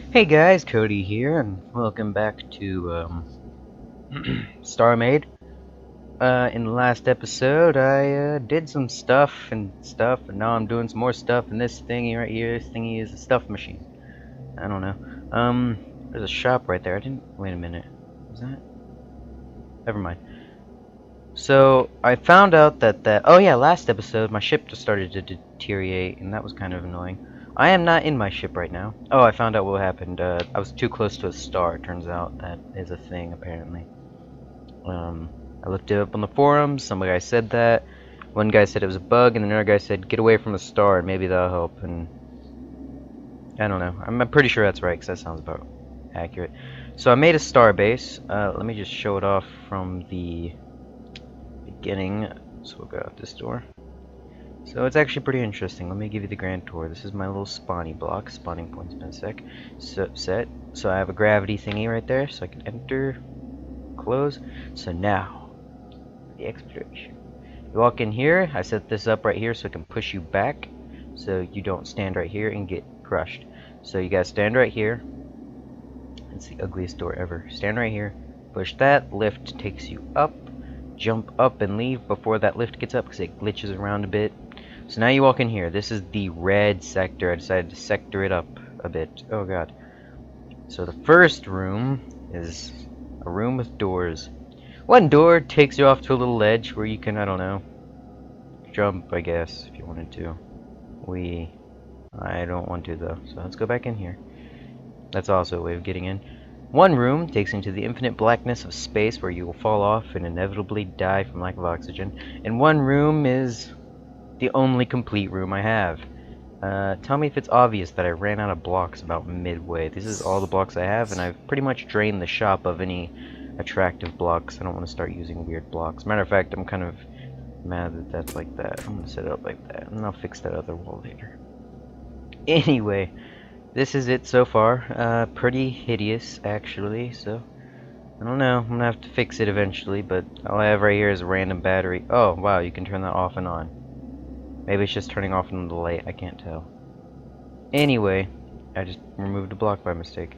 Hey guys, Cody here, and welcome back to Starmade. In the last episode, I did some stuff, and now I'm doing some more stuff. And this thingy right here, this thingy is a stuff machine. I don't know. There's a shop right there. I didn't. Wait a minute. Was that? Never mind. So I found out that. Oh yeah, last episode my ship just started to deteriorate, and that was kind of annoying. I am not in my ship right now. Oh, I found out what happened. I was too close to a star. It turns out that is a thing, apparently. I looked it up on the forums. Some guy said that. One guy said it was a bug, and another guy said get away from a star, and maybe that'll help. And I don't know. I'm pretty sure that's right, because that sounds about accurate. So I made a star base. Let me just show it off from the beginning. So we'll go out this door. So it's actually pretty interesting. Let me give you the grand tour. This is my little spawning block. Spawning point's been set. So I have a gravity thingy right there, so I can enter, close. So now, the exploration. You walk in here. I set this up right here so it can push you back, so you don't stand right here and get crushed. So you gotta stand right here. It's the ugliest door ever. Stand right here. Push that. Lift takes you up. Jump up and leave before that lift gets up because it glitches around a bit. So now you walk in here. This is the red sector. I decided to sector it up a bit. Oh god. So the first room is a room with doors. One door takes you off to a little ledge where you can, I don't know, jump, I guess, if you wanted to. I don't want to though, so let's go back in here. That's also a way of getting in. One room takes you into the infinite blackness of space where you will fall off and inevitably die from lack of oxygen. And one room is the only complete room I have. Tell me if it's obvious that I ran out of blocks about midway. This is all the blocks I have, and I've pretty much drained the shop of any attractive blocks. I don't want to start using weird blocks. Matter of fact, I'm kind of mad that that's like that. I'm going to set it up like that, and I'll fix that other wall later. Anyway, this is it so far. Pretty hideous, actually, so I don't know. I'm going to have to fix it eventually, but all I have right here is a random battery. Oh, wow, you can turn that off and on. Maybe it's just turning off in the light, I can't tell. Anyway, I just removed a block by mistake.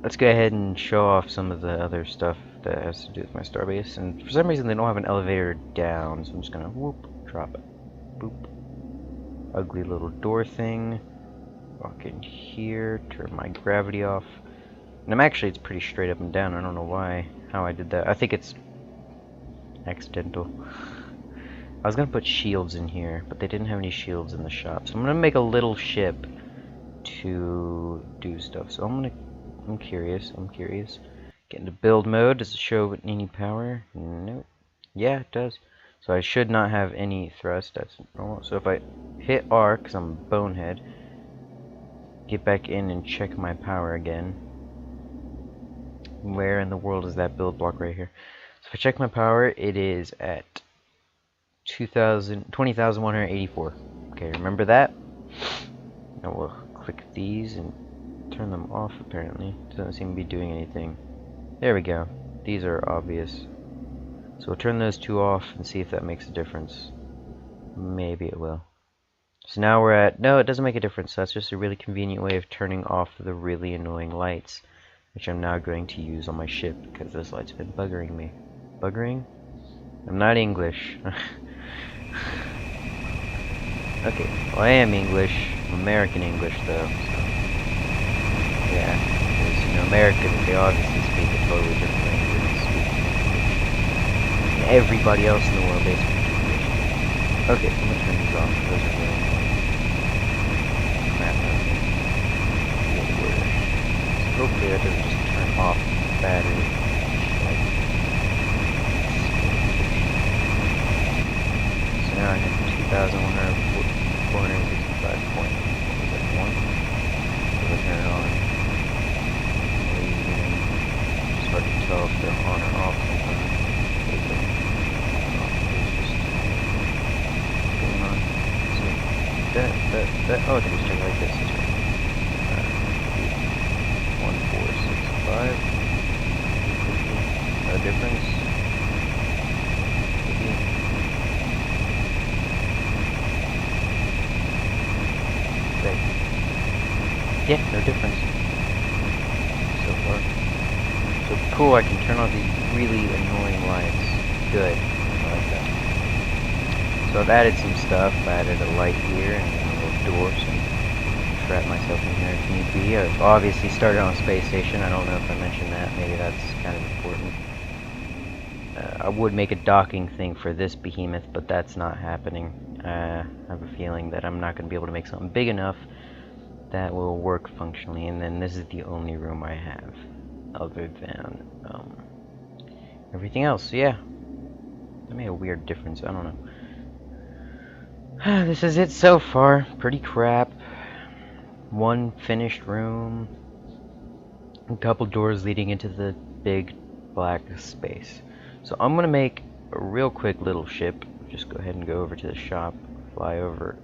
Let's go ahead and show off some of the other stuff that has to do with my starbase. And for some reason they don't have an elevator down, so I'm just gonna whoop, drop it. Boop. Ugly little door thing. Walk in here, turn my gravity off. And it's pretty straight up and down. I don't know how I did that. I think it's accidental. I was gonna put shields in here, but they didn't have any shields in the shop. So I'm gonna make a little ship to do stuff. So I'm curious. Get into build mode. Does it show any power? Nope. Yeah, it does. So I should not have any thrust. That's normal. So if I hit R, because I'm a bonehead, get back in and check my power again. Where in the world is that build block right here? So if I check my power, it is at 20,184. Okay, remember that? Now we'll click these and turn them off, apparently. Doesn't seem to be doing anything. There we go. These are obvious. So we'll turn those two off and see if that makes a difference. Maybe it will. So now we're at... No, it doesn't make a difference. That's just a really convenient way of turning off the really annoying lights, which I'm now going to use on my ship, because this light's been buggering me. Buggering? I'm not English. Okay, well I am English. I'm American English though, so yeah, because you know Americans, they obviously speak a totally different language than speak English. And everybody else in the world, they speak English. Okay, I'm gonna turn these off. Those are really annoying. Crap out of me. Good word. So hopefully that doesn't just turn off the battery. So now I have 2,465 points. Is that one? So I turn it on. It's hard to tell if they're on or off sometimes. What's going on? So that. Oh, I can just check like this. That's right. 1465. No difference. Yeah, no difference. far. So cool, I can turn on these really annoying lights. Good. I like that. So I've added some stuff. I added a light here and a little door so I can trap myself in here if need be. I've obviously started on a space station. I don't know if I mentioned that. Maybe that's kind of important. I would make a docking thing for this behemoth, but that's not happening. I have a feeling that I'm not going to be able to make something big enough that will work functionally, and then this is the only room I have, other than everything else. So yeah, that made a weird difference. I don't know. This is it so far. Pretty crap. One finished room, a couple doors leading into the big black space. So I'm gonna make a real quick little ship. Just go ahead and go over to the shop, fly over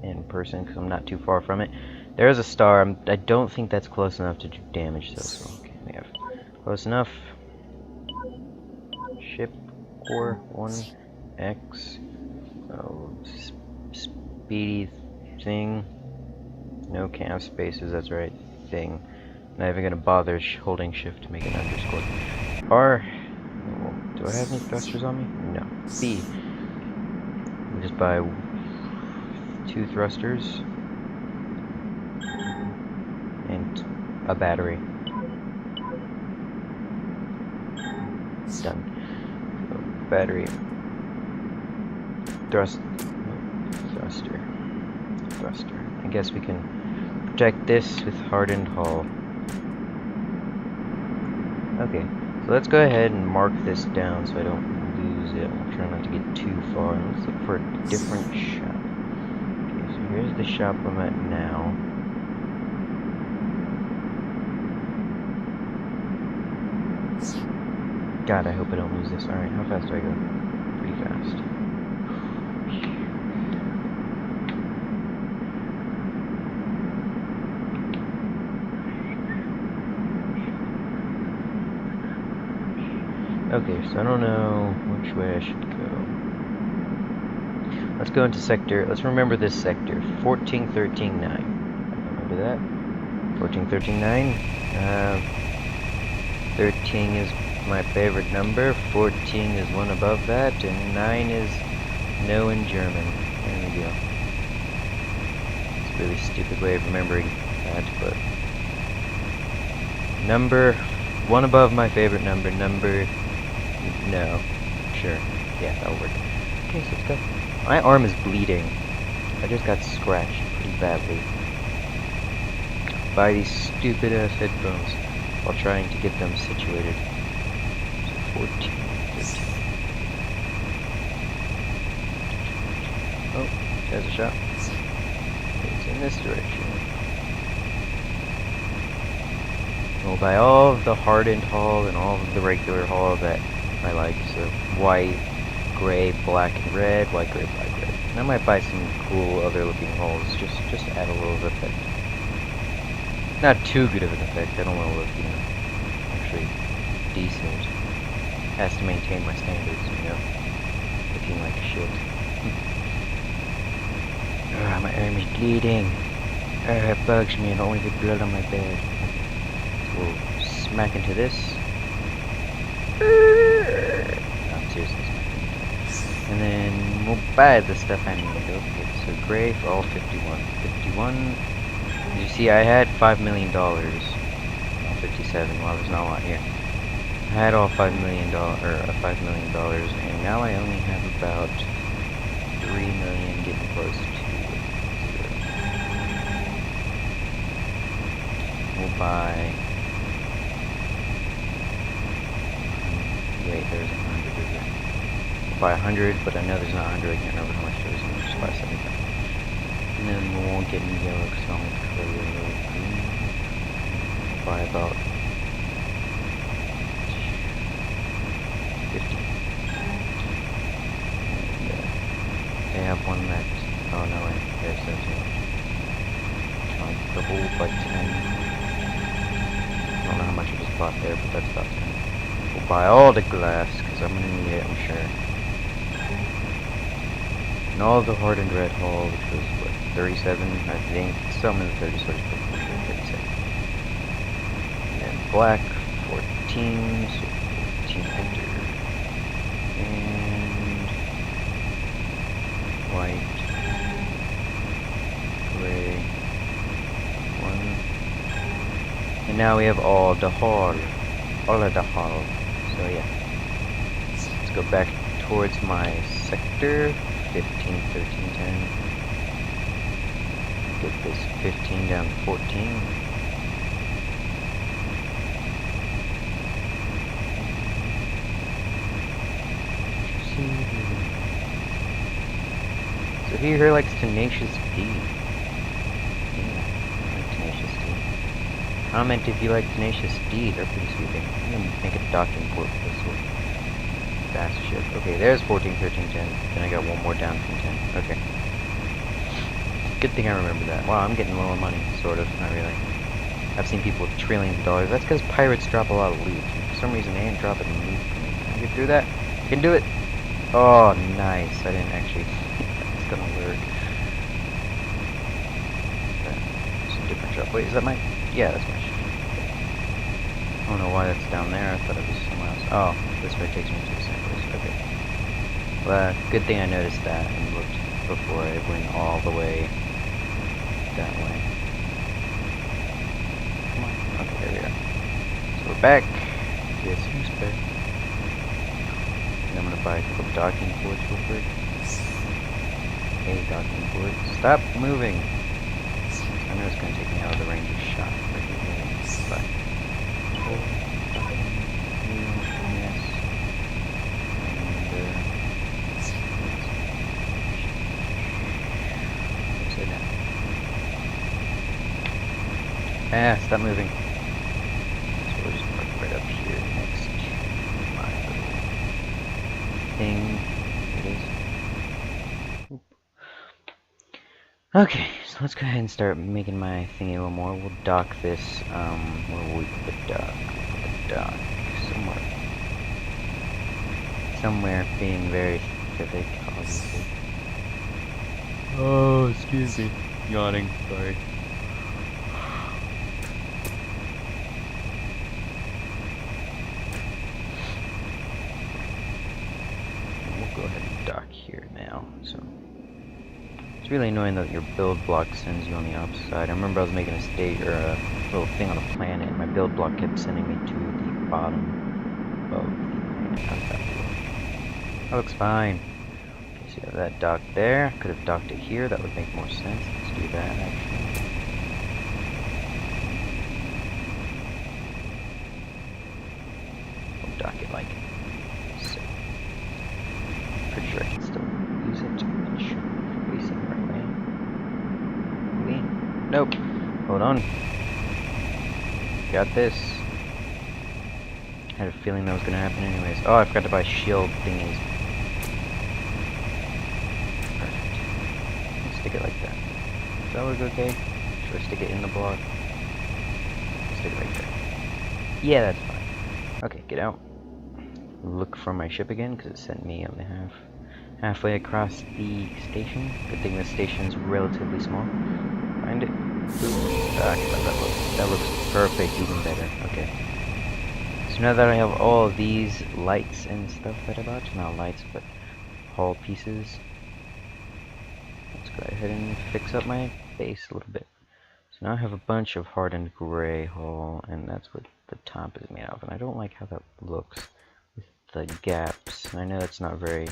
in person because I'm not too far from it. There's a star. I don't think that's close enough to do damage though. So okay, we have close enough. Ship core 1X. Oh, speedy thing. No cam spaces. That's right. Thing. Not even gonna bother holding shift to make an underscore. R. Do I have any thrusters on me? No. B. We'll just buy 2 thrusters and a battery. Done. So battery. Thruster. I guess we can protect this with hardened hull. Okay, so let's go ahead and mark this down so I don't lose it. I'll try not to get too far. And let's look for a different shop. Okay, so here's the shop I'm at now. God, I hope I don't lose this. Alright, how fast do I go? Pretty fast. Okay, so I don't know which way I should go. Let's go into sector. Let's remember this sector. 1413-9. I can remember that. 1413-9. 13 is my favorite number. 14 is one above that, and 9 is no in German. There we go. It's a really stupid way of remembering that, but number one above my favorite number. No. Sure. Yeah, that'll work. Okay, so let's go. My arm is bleeding. I just got scratched pretty badly by these stupid ass headphones while trying to get them situated. So 14, 13. Oh, there's a shot. It's in this direction. We'll buy all of the hardened hull and all of the regular hull that I like. So white, gray, black, and red. White, gray, black, red. And I might buy some cool other looking hulls just to add a little effect. Not too good of an effect. I don't want to look, actually decent. Has to maintain my standards, looking like shit. My arm is bleeding. It bugs me. I don't want to get blood on my bed. So we'll smack into this. Not seriously smack into it. And then we'll buy the stuff I need. Okay, so gray for all 51. 51. You see, I had $5 million. Well, 57. Well, there's not a lot here. I had all $5 million, and now I only have about 3 million, getting close to 0. We'll buy. Wait, there's 100, is there? We'll buy 100, but I know there's not 100. I can't remember how much there is. I'll just buy 75. And then we won't get any yellow because I'll make color yellow green. I'll buy about 50. And they have one that. Oh no, wait, there's 17 left. Purple by 10. I don't know how much I just bought there, but that's about 10. We'll buy all the glass because I'm gonna need it, I'm sure. And all the hardened red hull, which was what, 37, I think. Some in the 30s, so I just put 37. And then black 14, so 14 enter. And white, gray, 1. And now we have all the hall. All of the hall. So yeah. Let's go back towards my sector. 15, 13, 10. Get this 15 down to 14. So who here likes Tenacious D? Yeah, I like Tenacious D. Comment if you like Tenacious D, they're pretty sweet. I'm gonna make a docking port for this little fast ship. Okay, there's 14, 13, 10. Then I got one more down from 10. Okay. Good thing I remember that. Wow, I'm getting low on money, sort of, not really. I've seen people with trillions of dollars. That's because pirates drop a lot of loot. For some reason, they ain't dropping loot for me. Can I get through that? I can do it! Oh, nice. I didn't actually think that was gonna work. It's a different shop. Wait, is that my... Yeah, that's my ship. Okay. I don't know why that's down there. I thought it was somewhere else. Oh, this way takes me to the same place. Okay. Well, good thing I noticed that and looked before I went all the way that way. Come on. Okay, there we are. So we're back. Yes, who's back? And I'm gonna buy a couple docking ports real quick. Hey, docking port. Stop moving! I know it's gonna take me out of the range of shot if I keep moving. But yes. And upside down. Ah, stop moving. So we'll just park right up here next to my little thing. Here it is. Oop. Okay, so let's go ahead and start making my thingy a little more. We'll dock this, where will we put the dock? We'll put the dock somewhere. Somewhere, being very specific, obviously. Oh, excuse me. Yawning, sorry. And we'll go ahead and dock here now, so. It's really annoying that your build block sends you on the opposite side. I remember I was making a state, or a little thing on a planet, and my build block kept sending me to the bottom of the... How does that look? That looks fine. Okay, so you have that dock there. Could have docked it here, that would make more sense. Let's do that, actually. We'll dock it like so. Pretty sure I can still use it. It should be facing the right way. Nope. Hold on. Got this. Had a feeling that was gonna happen anyways. Oh, I forgot to buy shield thingies. Perfect. Let's stick it like that. Does that look okay? Should I stick it in the block? Let's stick it right there. Yeah, that's fine. Okay, get out. Look for my ship again, because it sent me on the halfway across the station. Good thing this station's relatively small. Find it. That looks perfect, even better. Okay. So now that I have all of these lights and stuff that I bought, not lights, but hull pieces, let's go ahead and fix up my base a little bit. So now I have a bunch of hardened gray hull, and that's what the top is made of. And I don't like how that looks with the gaps. And I know it's not very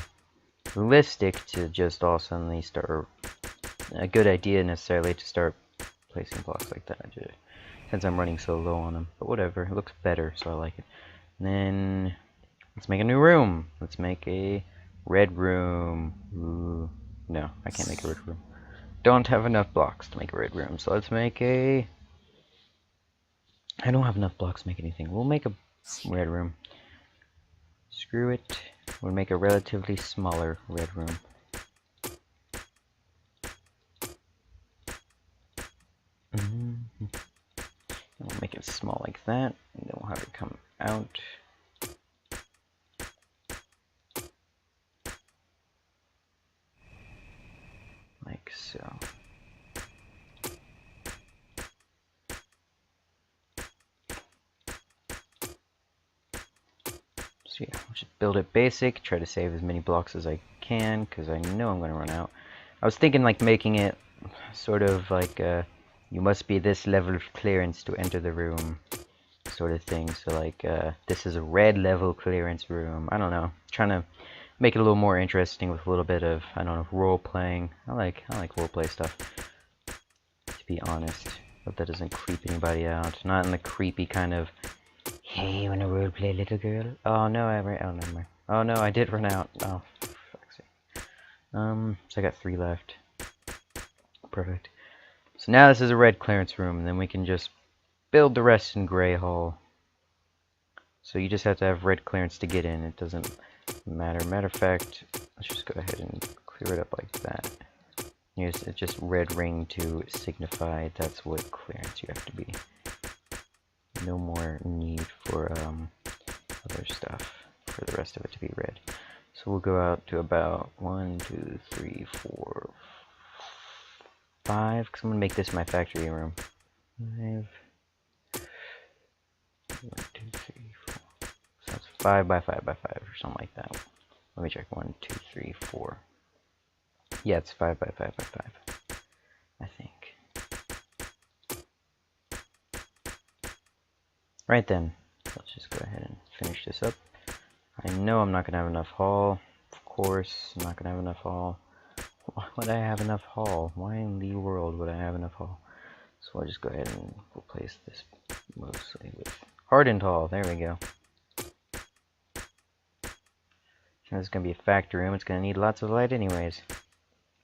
realistic to just all suddenly start, a good idea necessarily to start placing blocks like that, since I'm running so low on them. But whatever, it looks better, so I like it. And then let's make a new room. Let's make a red room. Ooh, no, I can't make a red room. Don't have enough blocks to make a red room, so let's make a... I don't have enough blocks to make anything. We'll make a red room. Screw it. We'll make a relatively smaller red room. And we'll make it small like that, and then we'll have it come out. Like so. So yeah, I'll just build it basic, try to save as many blocks as I can, because I know I'm going to run out. I was thinking like making it sort of like you must be this level of clearance to enter the room sort of thing. So like this is a red level clearance room. I don't know. Trying to make it a little more interesting with a little bit of, I don't know, role playing. I like role play stuff, to be honest. Hope that doesn't creep anybody out. Not in the creepy kind of, hey, you wanna role play, little girl? Oh no, I ran. Oh, never mind. Oh no, I did run out. Oh, for fuck's sake. So I got 3 left. Perfect. So now this is a red clearance room, and then we can just build the rest in gray hall. So you just have to have red clearance to get in. It doesn't matter. Matter of fact, let's just go ahead and clear it up like that. Here's just red ring to signify that's what clearance you have to be. No more need for other stuff for the rest of it to be red. So we'll go out to about 1, 2, 3, 4, 5, because I'm going to make this my factory room. 5, 1, 2, 3, 4. So that's 5 by 5 by 5 or something like that. Let me check. 1, 2, 3, 4. Yeah, it's 5 by 5 by 5. I think. Right then, let's just go ahead and finish this up. I know I'm not going to have enough hall. Of course, I'm not going to have enough hall. Why would I have enough hall? Why in the world would I have enough hall? So I'll just go ahead and replace this mostly with hardened hall. There we go. This is going to be a factory room. It's going to need lots of light anyways.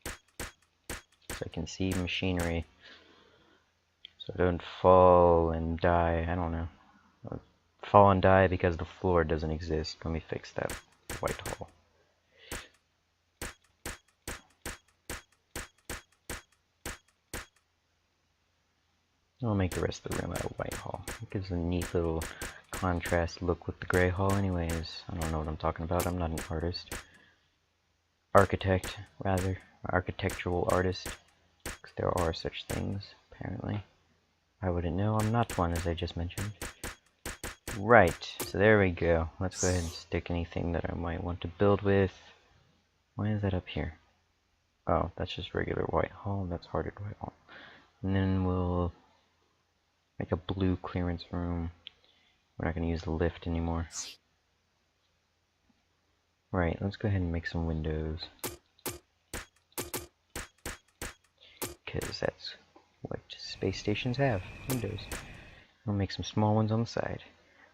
So I can see machinery. So I don't fall and die. I don't know. Fall and die because the floor doesn't exist. Let me fix that white hole. I'll make the rest of the room out of white hall. It gives a neat little contrast look with the gray hall anyways. I don't know what I'm talking about. I'm not an artist. Architect, rather. Architectural artist. Because there are such things, apparently. I wouldn't know. I'm not one, as I just mentioned. Right, so there we go. Let's go ahead and stick anything that I might want to build with. Why is that up here? Oh, that's just regular white hall. That's hardened white hall. And then we'll make a blue clearance room. We're not going to use the lift anymore. Right, let's go ahead and make some windows. Because that's what space stations have, windows. We'll make some small ones on the side.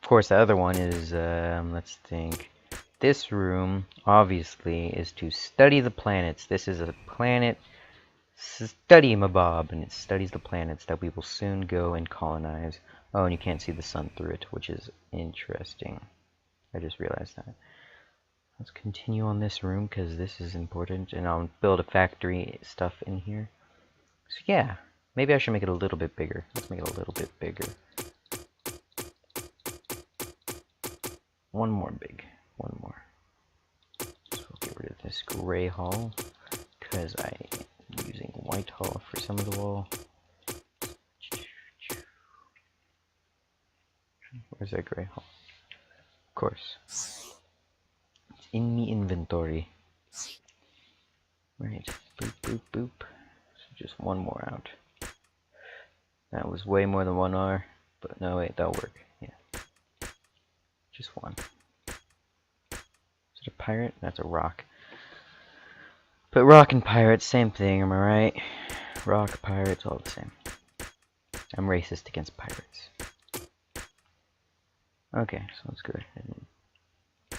Of course, the other one is, let's think. This room, obviously, is to study the planets. This is a planet study mabob, and it studies the planets that we will soon go and colonize. Oh, and you can't see the sun through it, which is interesting. I just realized that. Let's continue on this room, because this is important, and I'll build a factory stuff in here. So yeah, maybe I should make it a little bit bigger. Let's make it a little bit bigger. One more big. One more. So we'll get rid of this gray hall, because I'm using white hall for some of the wall. Where's that gray hall? Of course. It's in the inventory. Right. Boop, boop, boop. So just one more out. That was way more than 1 hour. But no, wait, that'll work. Yeah. Just one. Is it a pirate? That's a rock. But rock and pirate, same thing, am I right? Rock, pirates, all the same. I'm racist against pirates. Okay, so let's go ahead and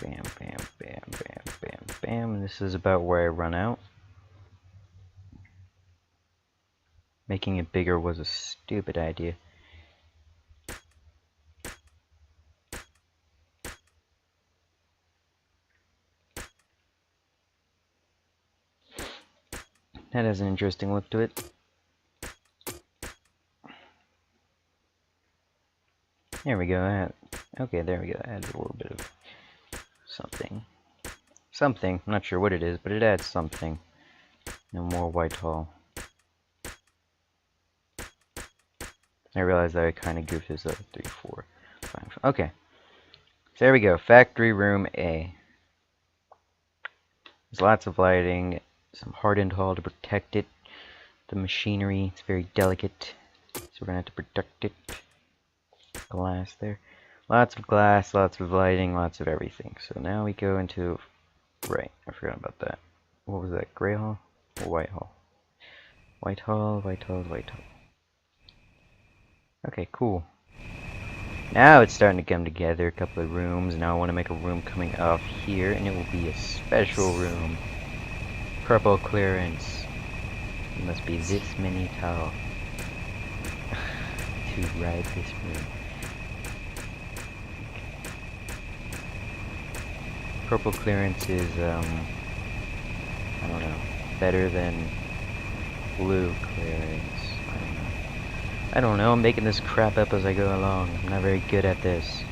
bam, bam, bam, bam, bam, bam. And this is about where I run out. Making it bigger was a stupid idea. That has an interesting look to it. There we go. Okay, there we go. That adds a little bit of something. Something. I'm not sure what it is, but it adds something. No more white hall. I realized that I kind of goofed this up. 3, 4, 5. Okay. there we go, factory room A. There's lots of lighting, some hardened hull to protect it. The machinery, it's very delicate, so we're gonna have to protect it. Glass there. Lots of glass, lots of lighting, lots of everything. So now we go into... Right, I forgot about that. What was that, gray hull or white hull? White hull, white hull, white hull. Okay, cool. Now it's starting to come together, a couple of rooms. Now I want to make a room coming off here, and it will be a special room. Purple clearance. It must be this many tall to ride this room. Purple clearance is, I don't know, better than blue clearance. I don't know, I'm making this crap up as I go along. I'm not very good at this,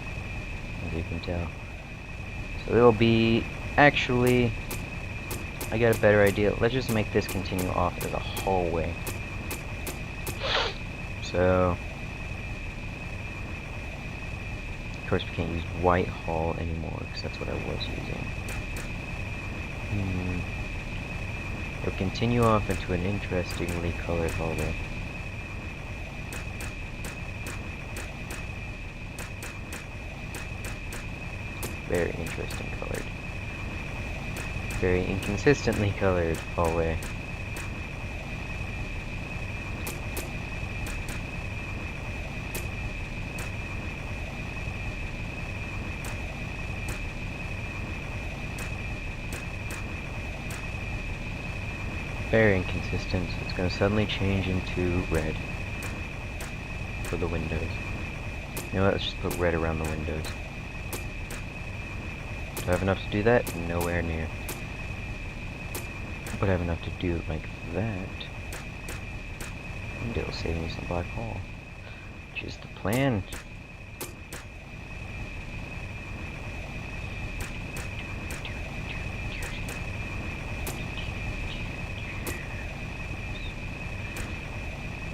as you can tell. So it'll be, actually, I got a better idea. Let's just make this continue off as a hallway. So, of course we can't use white hull anymore, because that's what I was using. It'll continue off into an interestingly colored hallway. Very interesting colored. Very inconsistently colored hallway. Very inconsistent. It's going to suddenly change into red for the windows. You know what, let's just put red around the windows. Do I have enough to do that? Nowhere near. But I have enough to do it like that. And it'll save me some black hole. Which is the plan.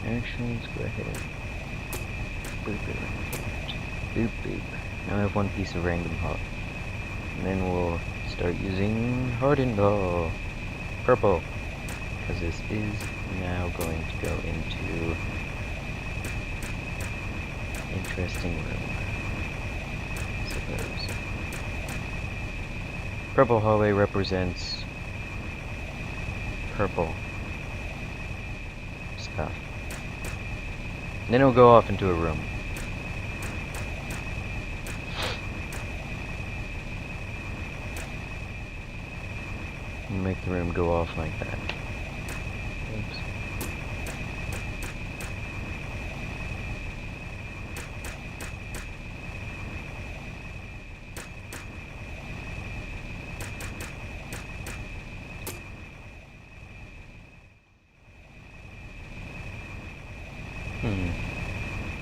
Actually, let's go ahead and boop it like that. Boop boop. Now I have one piece of random hull. And then we'll start using hardened hull. Purple. Because this is now going to go into interesting room, I suppose. Purple hallway represents purple stuff. And then it'll go off into a room. And make the room go off like that. Oops.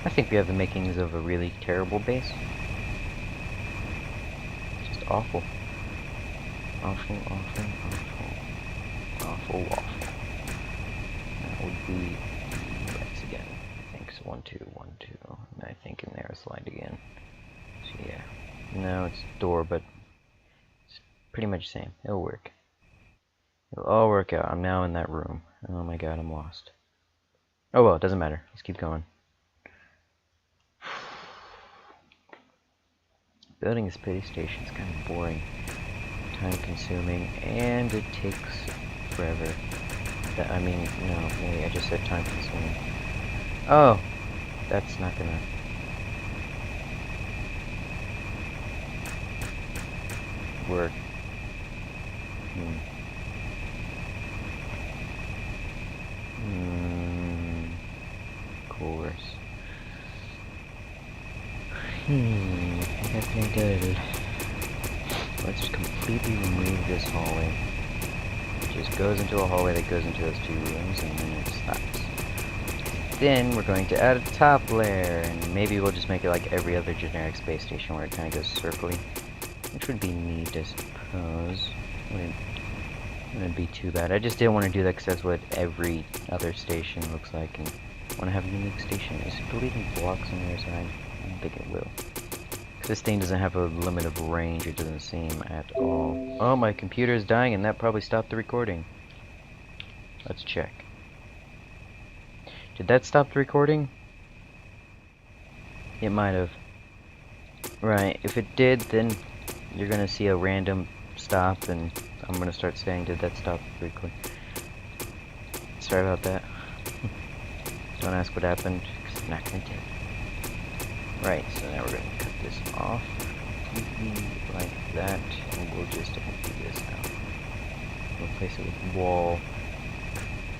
I think we have the makings of a really terrible base. It's just awful. Awful, awful, awful. Awful, awful. That would be Rex again. I think so. 1, 2, 1, 2. And I think in there a slide again. So yeah. No, it's door, but it's pretty much the same. It'll work. It'll all work out. I'm now in that room. Oh my god, I'm lost. Oh well, it doesn't matter. Let's keep going. Building a space station is kind of boring, time consuming, and it takes forever. I mean, no, wait, I just said time consuming. Oh, that's not gonna... work. Course. I guess I did. Let's just completely remove this hallway. It just goes into a hallway that goes into those 2 rooms, and then it stops. Then we're going to add a top layer, and maybe we'll just make it like every other generic space station where it kind of goes circly, which would be neat, I suppose. Wouldn't be too bad. I just didn't want to do that because that's what every other station looks like, and I want to have a unique station. Is it deleting blocks on the other side? I don't think it will. This thing doesn't have a limit of range, it doesn't seem at all. Oh, my computer is dying and that probably stopped the recording. Let's check. Did that stop the recording? It might have. Right, if it did, then you're gonna see a random stop and I'm gonna start saying, did that stop the recording? Sorry about that. Don't ask what happened, because I'm not gonna tell you. Right, so now we're gonna cut this off completely like that, and we'll just do this now. Replace it with wall.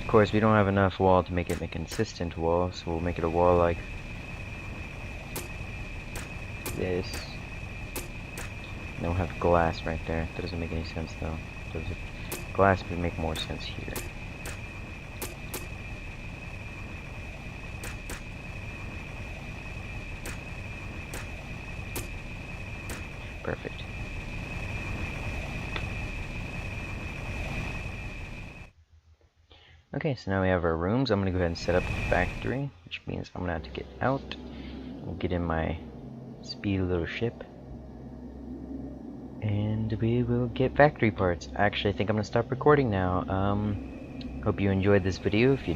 Of course, we don't have enough wall to make it a consistent wall, so we'll make it a wall like this. And then we'll have glass right there. That doesn't make any sense though. Does it? Glass would make more sense here. Perfect. Okay, so now we have our rooms. I'm gonna go ahead and set up the factory, which means I'm gonna have to get out and get in my speedy little ship. And we will get factory parts. Actually, I think I'm gonna stop recording now. Hope you enjoyed this video. If you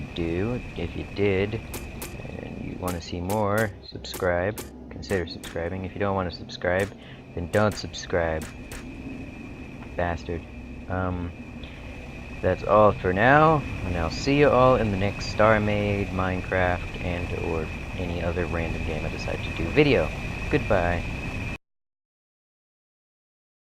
did, and you want to see more, subscribe. Consider subscribing. If you don't want to subscribe, then don't subscribe. Bastard. That's all for now, and I'll see you all in the next Starmade, Minecraft, and or any other random game I decide to do video. Goodbye.